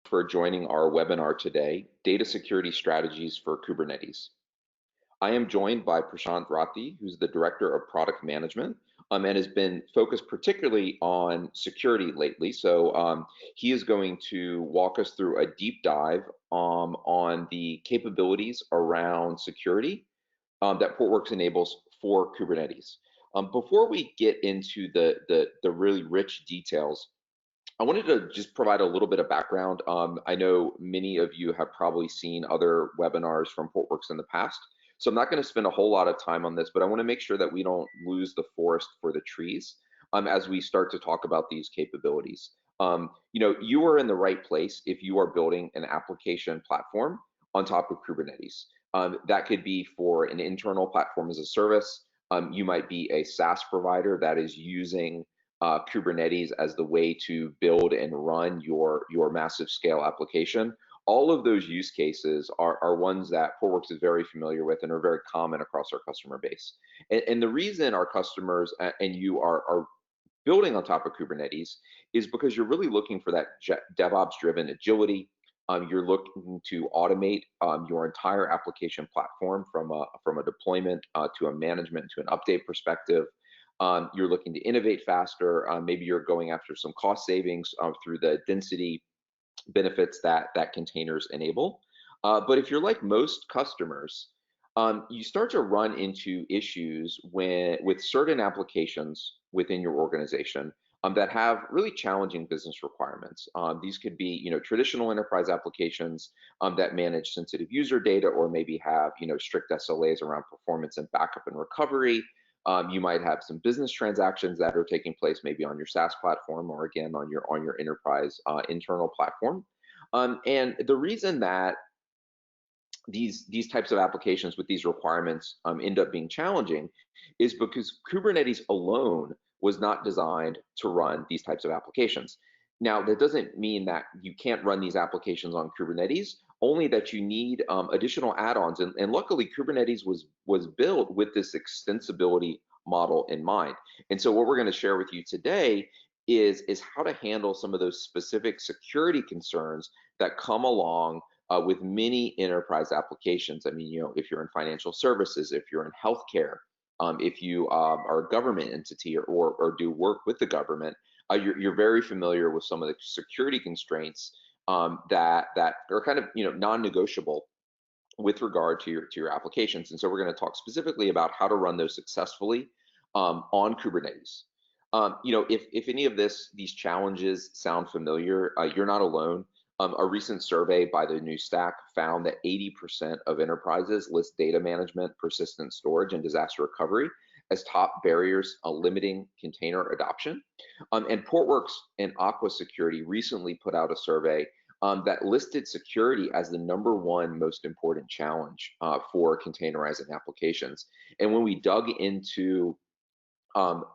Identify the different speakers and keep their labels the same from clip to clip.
Speaker 1: for joining our webinar today, Data Security Strategies for Kubernetes. I am joined by Prashant Rathi, who's the Director of Product Management, and has been focused particularly on security lately. So he is going to walk us through a deep dive on the capabilities around security that Portworx enables for Kubernetes. Before we get into the really rich details, I wanted to just provide a little bit of background. I know many of you have probably seen other webinars from Portworx in the past, so I'm not going to spend a whole lot of time on this, but I want to make sure that we don't lose the forest for the trees as we start to talk about these capabilities. You are in the right place if you are building an application platform on top of Kubernetes. That could be for an internal platform as a service. You might be a SaaS provider that is using Kubernetes as the way to build and run your massive scale application. All of those use cases are ones that Portworx is very familiar with and are very common across our customer base. And the reason our customers and you are building on top of Kubernetes is because you're really looking for that DevOps-driven agility. You're looking to automate your entire application platform from a deployment to a management to an update perspective. You're looking to innovate faster. Maybe you're going after some cost savings through the density benefits that containers enable. But if you're like most customers, you start to run into issues with certain applications within your organization that have really challenging business requirements. These could be, traditional enterprise applications that manage sensitive user data, or maybe have, strict SLAs around performance and backup and recovery. You might have some business transactions that are taking place maybe on your SaaS platform, or again on your enterprise internal platform. And the reason that these types of applications with these requirements end up being challenging is because Kubernetes alone was not designed to run these types of applications. Now, that doesn't mean that you can't run these applications on Kubernetes, only that you need additional add-ons. And luckily, Kubernetes was built with this extensibility model in mind. And so what we're going to share with you today is how to handle some of those specific security concerns that come along with many enterprise applications. I mean, if you're in financial services, if you're in healthcare, if you are a government entity or do work with the government, you're very familiar with some of the security constraints that are kind of non-negotiable with regard to your applications. And so we're going to talk specifically about how to run those successfully on Kubernetes. If any of these challenges sound familiar, you're not alone. A recent survey by the New Stack found that 80% of enterprises list data management, persistent storage, and disaster recovery as top barriers limiting container adoption. And Portworx and Aqua Security recently put out a survey that listed security as the #1 most important challenge for containerizing applications. And when we dug into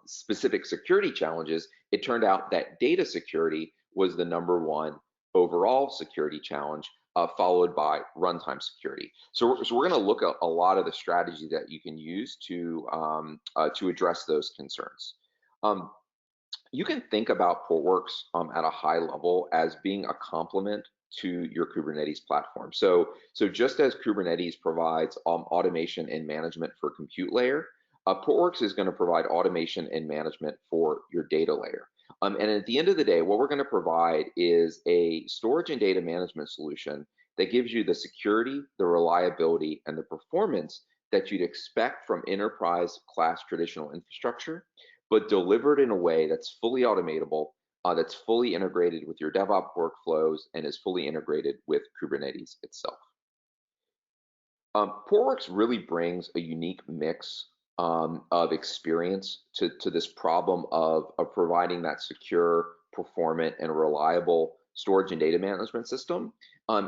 Speaker 1: specific security challenges, it turned out that data security was the #1 overall security challenge, followed by runtime security. So we're going to look at a lot of the strategy that you can use to address those concerns. You can think about Portworx at a high level as being a complement to your Kubernetes platform. So just as Kubernetes provides automation and management for compute layer, Portworx is going to provide automation and management for your data layer. And at the end of the day, what we're going to provide is a storage and data management solution that gives you the security, the reliability, and the performance that you'd expect from enterprise class traditional infrastructure, but delivered in a way that's fully automatable, that's fully integrated with your DevOps workflows, and is fully integrated with Kubernetes itself. Portworx really brings a unique mix of experience to this problem of providing that secure, performant, and reliable storage and data management system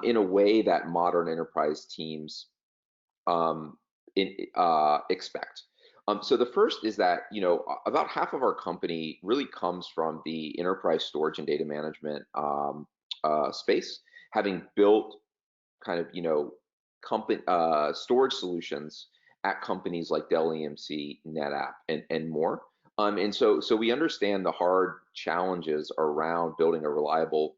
Speaker 1: in a way that modern enterprise teams expect. So the first is that, about half of our company really comes from the enterprise storage and data management space, having built kind of storage solutions at companies like Dell EMC, NetApp, and more. And so we understand the hard challenges around building a reliable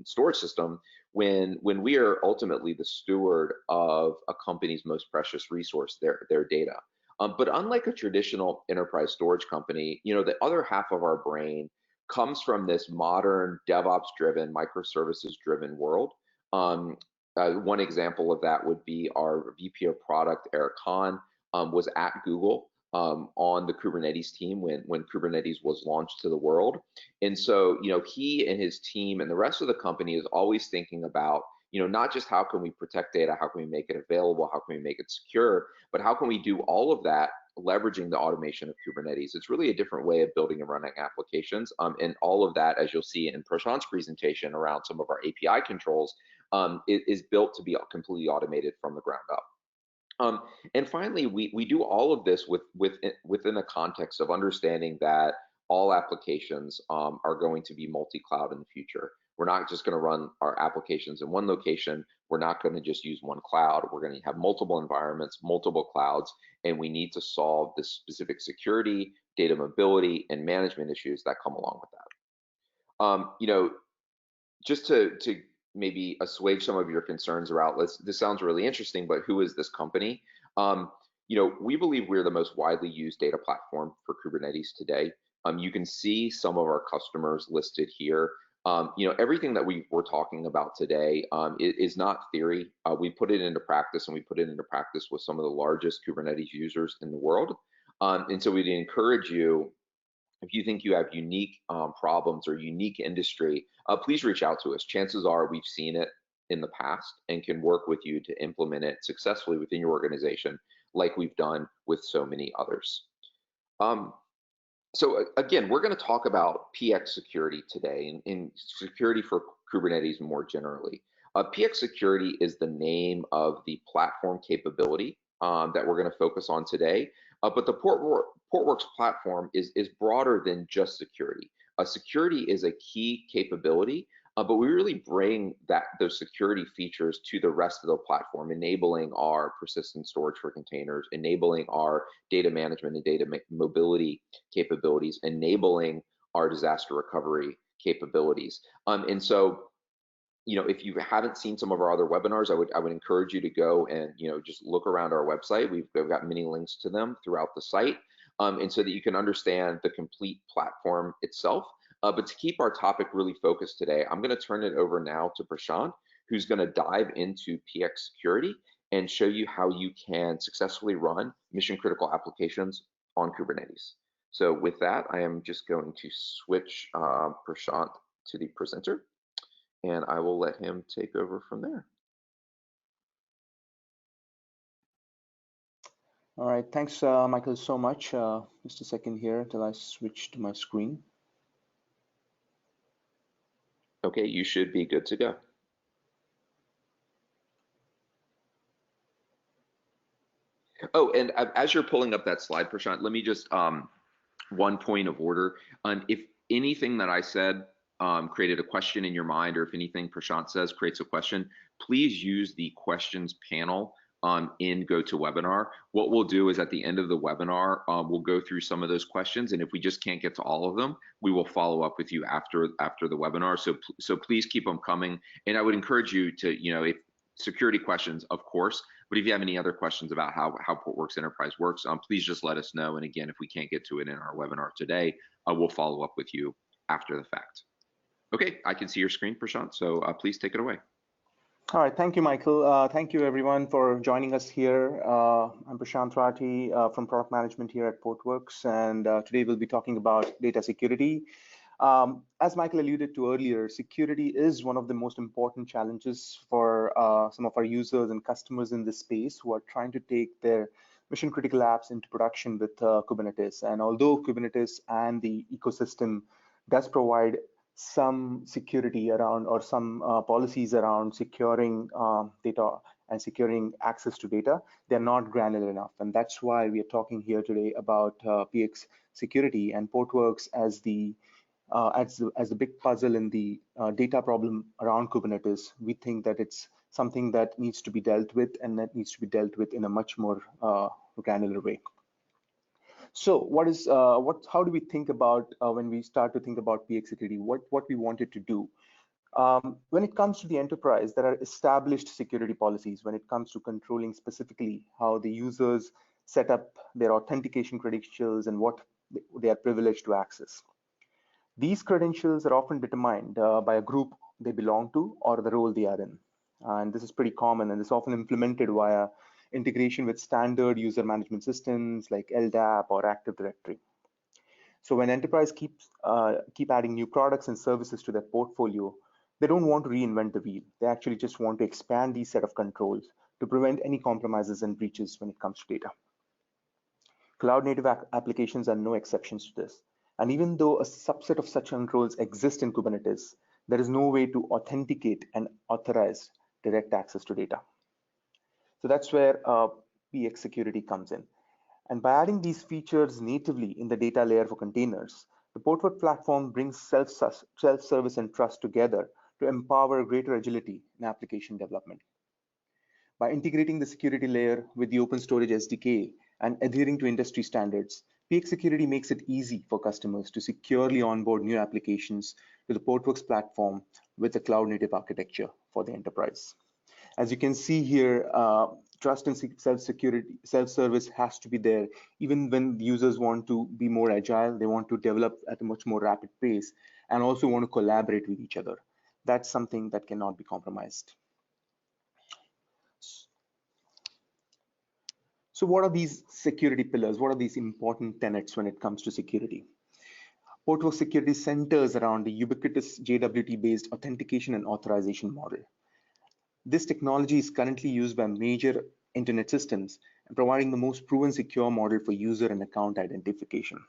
Speaker 1: storage system when we are ultimately the steward of a company's most precious resource, their data. But unlike a traditional enterprise storage company, the other half of our brain comes from this modern DevOps-driven, microservices-driven world. One example of that would be our VP of product, Eric Hahn, was at Google on the Kubernetes team when Kubernetes was launched to the world. And so, he and his team and the rest of the company is always thinking about, not just how can we protect data, how can we make it available, how can we make it secure, but how can we do all of that leveraging the automation of Kubernetes. It's really a different way of building and running applications. And all of that, as you'll see in Prashant's presentation around some of our API controls, is built to be completely automated from the ground up. And finally, we do all of this within a context of understanding that all applications are going to be multi-cloud in the future. We're not just going to run our applications in one location. We're not going to just use one cloud. We're going to have multiple environments, multiple clouds, and we need to solve the specific security, data mobility, and management issues that come along with that. Just to maybe assuage some of your concerns about this sounds really interesting, but who is this company? We believe we're the most widely used data platform for Kubernetes today. You can see some of our customers listed here. Everything that we're talking about today is not theory. We put it into practice, and we put it into practice with some of the largest Kubernetes users in the world. And so we'd encourage you, if you think you have unique problems or unique industry, please reach out to us. Chances are we've seen it in the past and can work with you to implement it successfully within your organization, like we've done with so many others. So again, we're going to talk about PX security today and security for Kubernetes more generally. PX security is the name of the platform capability that we're going to focus on today. But the Portworx platform is broader than just security. Security is a key capability, but we really bring those security features to the rest of the platform, enabling our persistent storage for containers, enabling our data management and data mobility capabilities, enabling our disaster recovery capabilities. And so, if you haven't seen some of our other webinars, I would encourage you to go and just look around our website. We've got many links to them throughout the site, and so that you can understand the complete platform itself. But to keep our topic really focused today, I'm going to turn it over now to Prashant, who's going to dive into PX security and show you how you can successfully run mission-critical applications on Kubernetes. So with that, I am just going to switch Prashant to the presenter, and I will let him take over from there.
Speaker 2: All right, thanks, Michael, so much. Just a second here till I switch to my screen.
Speaker 1: Okay, you should be good to go. Oh, and as you're pulling up that slide, Prashant, let me just, one point of order. If anything that I said created a question in your mind, or if anything Prashant says creates a question, please use the questions panel in GoToWebinar. What we'll do is at the end of the webinar, we'll go through some of those questions, and if we just can't get to all of them, we will follow up with you after the webinar. So please keep them coming, and I would encourage you to, if security questions, of course, but if you have any other questions about how Portworx Enterprise works, please just let us know. And again, if we can't get to it in our webinar today, we'll follow up with you after the fact. Okay, I can see your screen, Prashant, so please take it away.
Speaker 2: All right, thank you, Michael. Thank you, everyone, for joining us here. I'm Prashant Rathi from Product Management here at Portworx, and today we'll be talking about data security. As Michael alluded to earlier, security is one of the most important challenges for some of our users and customers in this space who are trying to take their mission-critical apps into production with Kubernetes. And although Kubernetes and the ecosystem does provide some security around, or some policies around securing data and securing access to data, they're not granular enough. And that's why we are talking here today about PX security and Portworx as the big puzzle in the data problem around Kubernetes. We think that it's something that needs to be dealt with, and that needs to be dealt with in a much more granular way. So how do we think about when we start to think about PX security, what we wanted to do? When it comes to the enterprise, there are established security policies when it comes to controlling specifically how the users set up their authentication credentials and what they are privileged to access. These credentials are often determined by a group they belong to or the role they are in. And this is pretty common, and it's often implemented via integration with standard user management systems like LDAP or Active Directory. So when enterprise keep adding new products and services to their portfolio, they don't want to reinvent the wheel. They actually just want to expand these set of controls to prevent any compromises and breaches when it comes to data. Cloud native applications are no exceptions to this. And even though a subset of such controls exist in Kubernetes, there is no way to authenticate and authorize direct access to data. So that's where PX security comes in. And by adding these features natively in the data layer for containers, the Portworx platform brings self-service and trust together to empower greater agility in application development. By integrating the security layer with the open storage SDK and adhering to industry standards, PX Security makes it easy for customers to securely onboard new applications to the Portworx platform with a cloud-native architecture for the enterprise. As you can see here, trust and self-service has to be there. Even when users want to be more agile, they want to develop at a much more rapid pace and also want to collaborate with each other. That's something that cannot be compromised. So what are these security pillars? What are these important tenets when it comes to security? Portworx security centers around the ubiquitous JWT-based authentication and authorization model. This technology is currently used by major internet systems and providing the most proven secure model for user and account identification.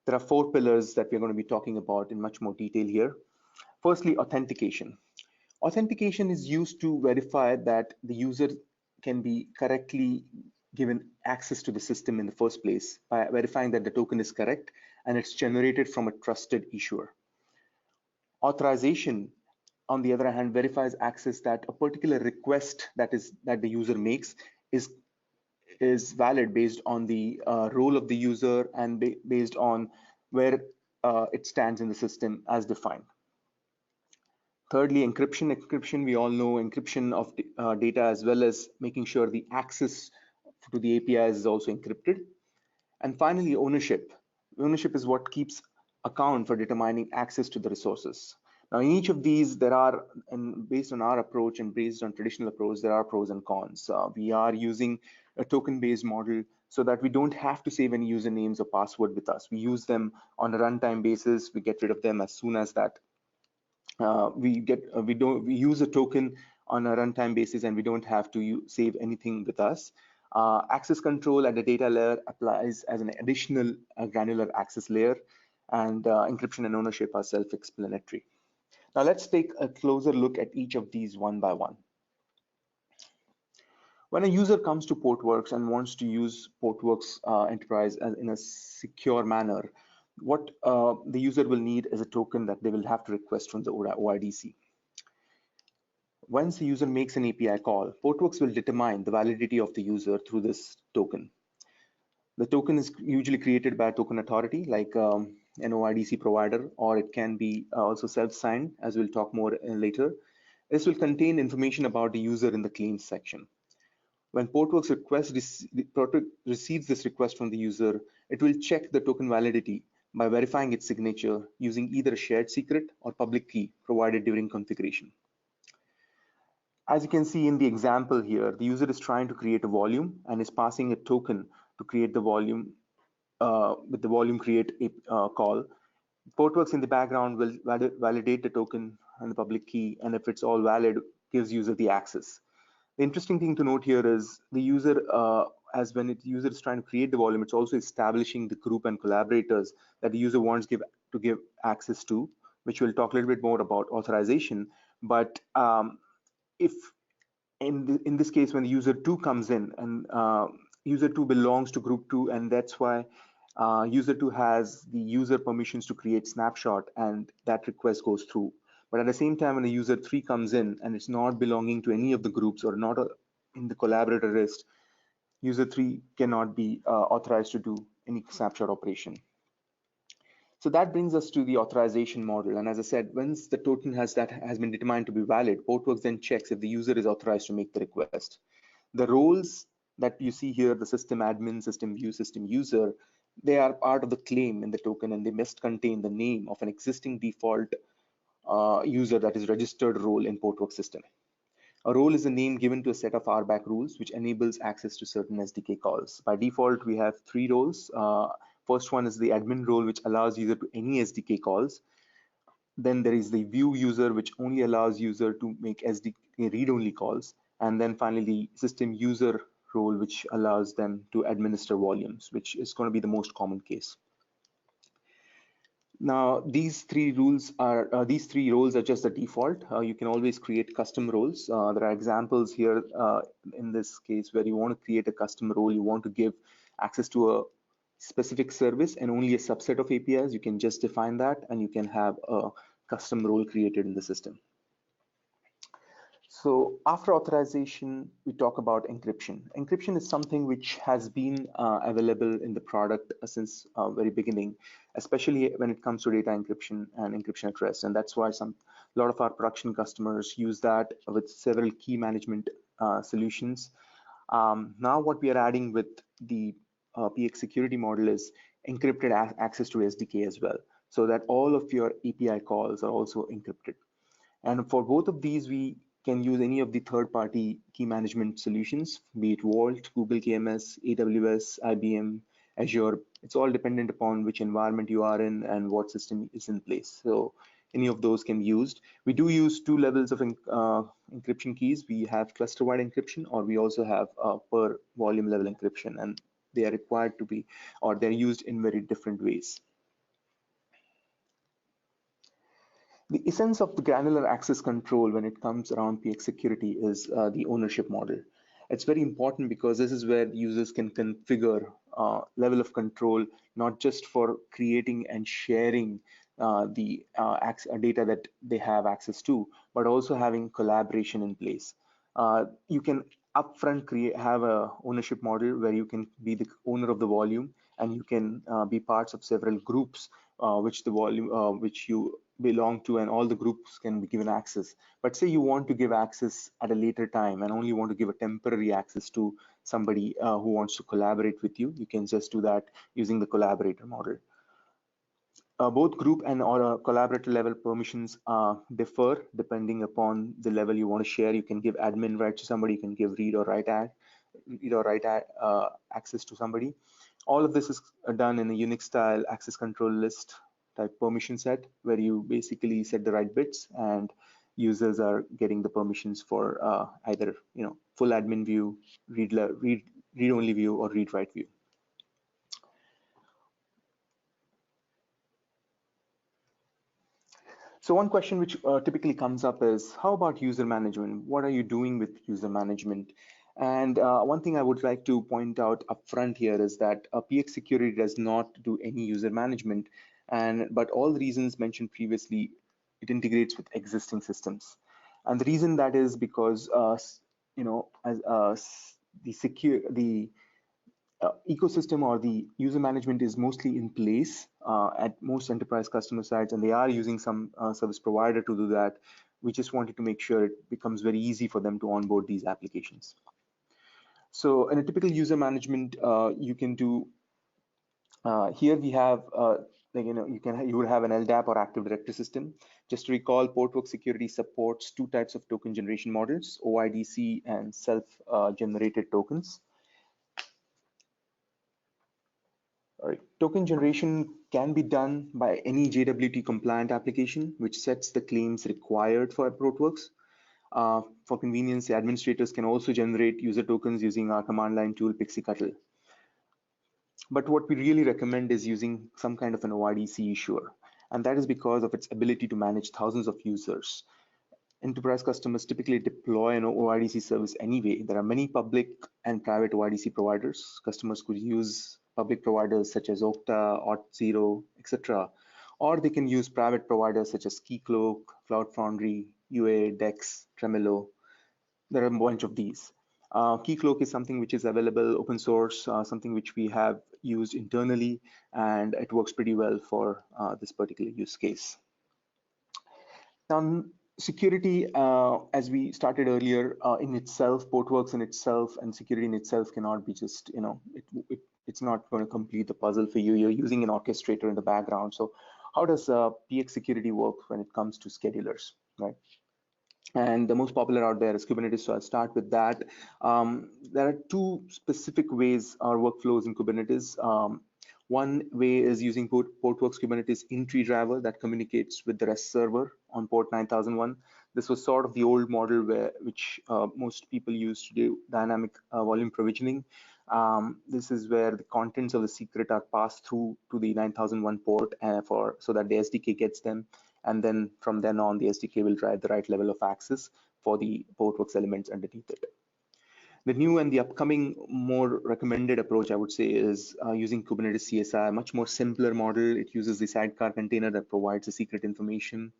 Speaker 2: There are 4 pillars that we're going to be talking about in much more detail here. Firstly, authentication. Authentication is used to verify that the user can be correctly given access to the system in the first place by verifying that the token is correct and it's generated from a trusted issuer. Authorization, on the other hand, verifies access that a particular request that the user makes is valid based on the role of the user and based on where it stands in the system as defined. Thirdly, encryption. Encryption, we all know encryption of data as well as making sure the access to the APIs is also encrypted. And finally, ownership. Ownership is what keeps account for determining access to the resources. Now, in each of these, there are, and based on our approach and based on traditional approach, there are pros and cons. We are using a token-based model so that we don't have to save any usernames or password with us. We use them on a runtime basis. We get rid of them as soon as that we use a token on a runtime basis, and we don't have to save anything with us. Access control at the data layer applies as an additional granular access layer, and encryption and ownership are self-explanatory. Now let's take a closer look at each of these one by one. When a user comes to Portworx and wants to use Portworx Enterprise in a secure manner, what the user will need is a token that they will have to request from the OIDC. Once the user makes an API call, Portworx will determine the validity of the user through this token. The token is usually created by a token authority like an OIDC provider, or it can be also self-signed, as we'll talk more later. This will contain information about the user in the claims section. When Portworx receives this request from the user, it will check the token validity by verifying its signature using either a shared secret or public key provided during configuration. As you can see in the example here, the user is trying to create a volume and is passing a token to create the volume with the volume create call. Portworx in the background will validate the token and the public key, and if it's all valid, gives user the access. The interesting thing to note here is the user, as when the user is trying to create the volume, it's also establishing the group and collaborators that the user wants to give access to, which we'll talk a little bit more about authorization. But if in this case, when the user 2 comes in and user 2 belongs to group 2, and that's why user 2 has the user permissions to create snapshot, and that request goes through. But at the same time, when the user 3 comes in and it's not belonging to any of the groups or not in the collaborator list, user 3 cannot be authorized to do any snapshot operation. So that brings us to the authorization model. And as I said, once the token has been determined to be valid, Portworx then checks if the user is authorized to make the request. The roles that you see here, the system admin, system view, system user, they are part of the claim in the token, and they must contain the name of an existing default user that is registered role in Portworx system. A role is a name given to a set of RBAC rules which enables access to certain SDK calls. By default, we have three roles. First one is the admin role, which allows user to any SDK calls. Then there is the view user, which only allows user to make SDK read-only calls. And then finally, the system user role, which allows them to administer volumes, which is going to be the most common case. Now, these three roles are just the default. You can always create custom roles. There are examples here in this case where you want to create a custom role. You want to give access to a specific service and only a subset of APIs. You can just define that, and you can have a custom role created in the system. So after authorization, we talk about encryption. Encryption is something which has been available in the product since very beginning, especially when it comes to data encryption and encryption at rest. And that's why a lot of our production customers use that with several key management solutions. Now what we are adding with the PX security model is encrypted access to SDK as well, so that all of your API calls are also encrypted. And for both of these, we can use any of the third-party key management solutions, be it Vault, Google KMS, AWS, IBM, Azure. It's all dependent upon which environment you are in and what system is in place. So any of those can be used. We do use two levels of encryption keys. We have cluster-wide encryption, or we also have per volume level encryption, and they are required to be, or they're used in very different ways. The essence of the granular access control when it comes around PX security is the ownership model. It's very important because this is where users can configure level of control, not just for creating and sharing the data that they have access to, but also having collaboration in place. You can upfront have a ownership model where you can be the owner of the volume, and you can be parts of several groups which you belong to, and all the groups can be given access. But say you want to give access at a later time and only want to give a temporary access to somebody who wants to collaborate with you, you can just do that using the collaborator model. Both group and or collaborator level permissions differ depending upon the level you want to share. You can give admin rights to somebody, you can give read or write access to somebody. All of this is done in a Unix style access control list type permission set, where you basically set the right bits and users are getting the permissions for either full admin view, read only view, or read write view. So one question which typically comes up is, how about user management? What are you doing with user management? And one thing I would like to point out upfront here is that PX security does not do any user management, but all the reasons mentioned previously, it integrates with existing systems. And the reason that is because the ecosystem or the user management is mostly in place at most enterprise customer sites, and they are using some service provider to do that. We just wanted to make sure it becomes very easy for them to onboard these applications. So in a typical user management, you can do, here we have, you would have an LDAP or Active Directory system. Just to recall, Portworx security supports two types of token generation models, OIDC and self-generated tokens. All right. Token generation can be done by any JWT compliant application, which sets the claims required for Portworx. For convenience, the administrators can also generate user tokens using our command line tool Pixie-Cuttle. But what we really recommend is using some kind of an OIDC issuer, and that is because of its ability to manage thousands of users. Enterprise customers typically deploy an OIDC service anyway. There are many public and private OIDC providers. Customers could use public providers such as Okta, Auth0, etc. Or they can use private providers such as Keycloak, Cloud Foundry, UA, Dex, Tremolo. There are a bunch of these. Keycloak is something which is available open source, something which we have used internally, and it works pretty well for this particular use case. Now, security, as we started earlier, in itself, Portworx in itself and security in itself cannot be just, it's not going to complete the puzzle for you. You're using an orchestrator in the background. So how does PX security work when it comes to schedulers, right? And the most popular out there is Kubernetes, so I'll start with that. There are two specific ways or workflows in Kubernetes. One way is using Portworx Kubernetes in-tree driver that communicates with the REST server on port 9001. This was sort of the old model which most people use to do dynamic volume provisioning. This is where the contents of the secret are passed through to the 9001 port so that the SDK gets them. And then from then on, the SDK will drive the right level of access for the Portworx elements underneath it. The new and the upcoming more recommended approach, I would say, is using Kubernetes CSI, a much more simpler model. It uses the sidecar container that provides the secret information.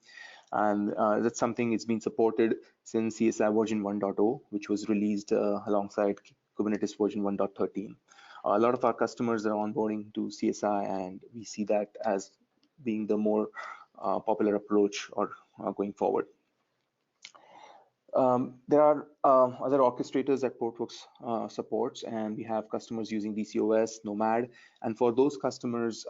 Speaker 2: And that's something it's been supported since CSI version 1.0, which was released alongside Kubernetes version 1.13. A lot of our customers are onboarding to CSI, and we see that as being the more popular approach or going forward. There are other orchestrators that Portworx supports, and we have customers using DCOS, Nomad, and for those customers,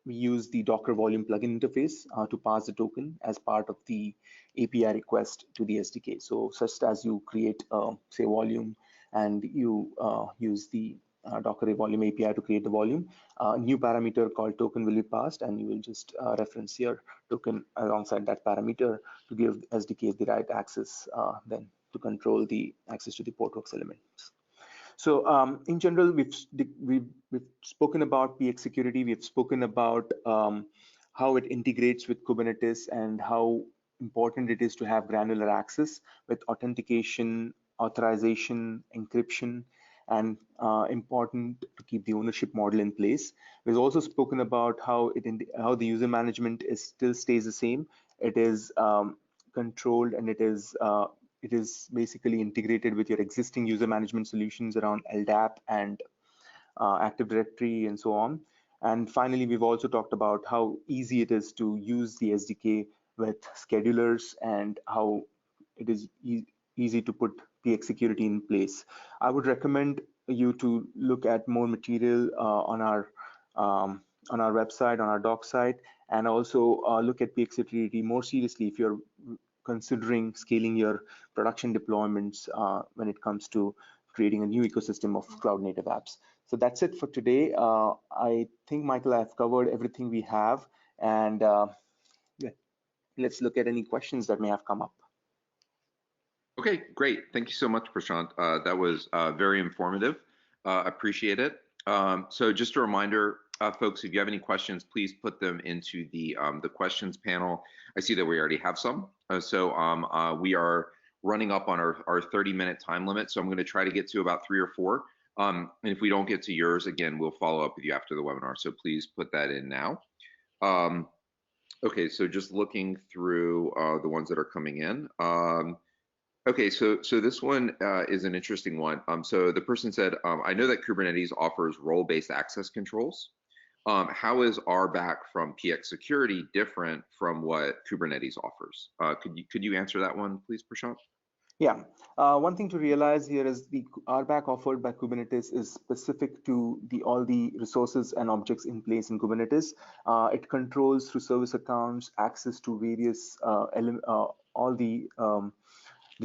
Speaker 2: we use the Docker volume plugin interface to pass the token as part of the API request to the SDK. So just as you create, say, volume, and you use the Docker volume API to create the volume, a new parameter called token will be passed, and you will just reference your token alongside that parameter to give SDK the right access then to control the access to the Portworx elements. So in general, we've spoken about PX security. We've spoken about how it integrates with Kubernetes and how important it is to have granular access with authentication, authorization, encryption, and important to keep the ownership model in place. We've also spoken about how the user management still stays the same. It is controlled, and it is basically integrated with your existing user management solutions around LDAP and Active Directory and so on. And finally, we've also talked about how easy it is to use the SDK with schedulers and how it is easy to put PX security in place. I would recommend you to look at more material on our website, on our doc site, and also look at PX security more seriously if you're considering scaling your production deployments when it comes to creating a new ecosystem of cloud native apps. So that's it for today. I think, Michael, I've covered everything we have, and yeah, let's look at any questions that may have come up.
Speaker 1: Okay, great. Thank you so much, Prashant. That was very informative. Appreciate it. So just a reminder, folks, if you have any questions, please put them into the questions panel. I see that we already have some. So we are running up on our 30-minute time limit, so I'm going to try to get to about 3 or 4. And if we don't get to yours, again, we'll follow up with you after the webinar. So please put that in now. Okay, so just looking through the ones that are coming in. Okay, so this one is an interesting one. So the person said, I know that Kubernetes offers role-based access controls. How is RBAC from PX security different from what Kubernetes offers? Could you answer that one, please, Prashant?
Speaker 2: Yeah, one thing to realize here is the RBAC offered by Kubernetes is specific to all the resources and objects in place in Kubernetes. It controls through service accounts access to various all the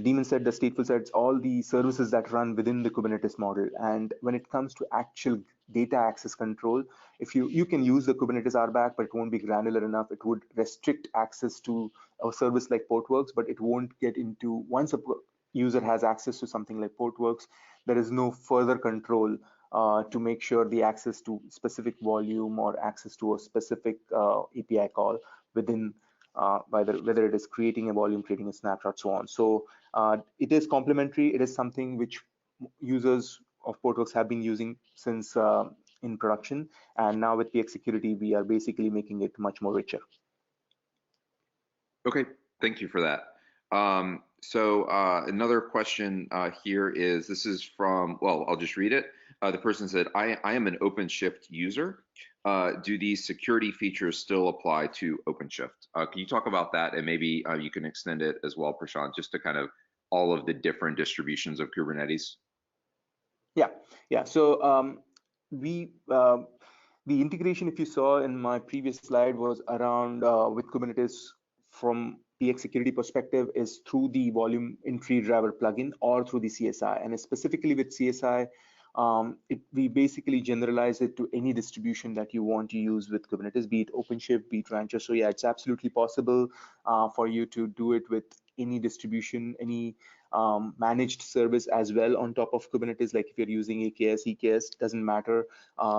Speaker 2: daemon set, the stateful sets, all the services that run within the Kubernetes model. And when it comes to actual data access control, if you can use the Kubernetes RBAC, but it won't be granular enough. It would restrict access to a service like Portworx, but it won't get into, once a user has access to something like Portworx, there is no further control to make sure the access to specific volume or access to a specific API call within whether it is creating a volume, creating a snapshot, so on. So it is complementary. It is something which users of Portworx have been using since in production, and now with PX security, we are basically making it much more richer.
Speaker 1: Okay, thank you for that. So another question here is, this is from, well, I'll just read it. The person said, I am an OpenShift user. Do these security features still apply to OpenShift? Can you talk about that, and maybe you can extend it as well, Prashant, just to kind of all of the different distributions of Kubernetes?
Speaker 2: Yeah. So we the integration, if you saw in my previous slide, was around with Kubernetes from PX security perspective is through the volume entry driver plugin or through the CSI. And specifically with CSI, we basically generalize it to any distribution that you want to use with Kubernetes, be it OpenShift, be it Rancher. So yeah, it's absolutely possible for you to do it with any distribution, any managed service as well on top of Kubernetes. Like if you're using AKS, EKS, doesn't matter,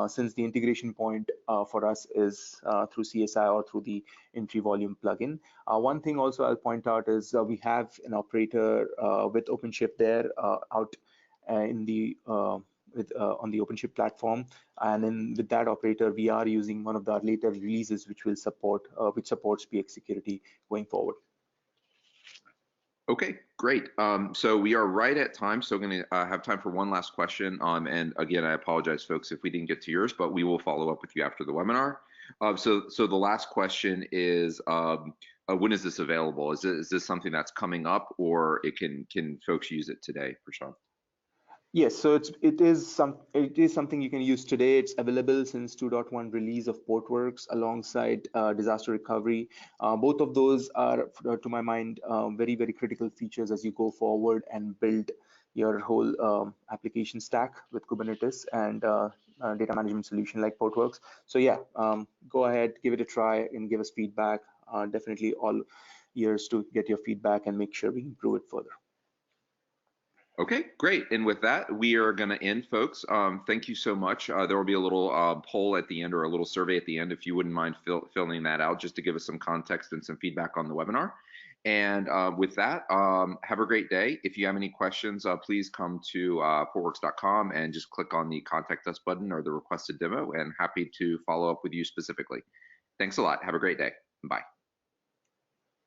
Speaker 2: since the integration point for us is through CSI or through the entry volume plugin. One thing also I'll point out is we have an operator with OpenShift there out in the on the OpenShift platform, and then with that operator, we are using one of the later releases which will support which supports PX security going forward.
Speaker 1: Okay, great. So we are right at time, so we're going to have time for one last question. And again, I apologize, folks, if we didn't get to yours, but we will follow up with you after the webinar. So the last question is, when is this available? Is this something that's coming up, or can folks use it today, Prashant?
Speaker 2: Yes, so it is something you can use today. It's available since 2.1 release of Portworx alongside disaster recovery. Both of those are, to my mind, very, very critical features as you go forward and build your whole application stack with Kubernetes and data management solution like Portworx. So yeah, go ahead, give it a try and give us feedback. Definitely all ears to get your feedback and make sure we improve it further.
Speaker 1: Okay, great. And with that, we are going to end, folks. Thank you so much. There will be a little poll at the end, or a little survey at the end, if you wouldn't mind filling that out, just to give us some context and some feedback on the webinar. And with that, have a great day. If you have any questions, please come to portworx.com and just click on the Contact Us button or the requested demo, and happy to follow up with you specifically. Thanks a lot. Have a great day. Bye.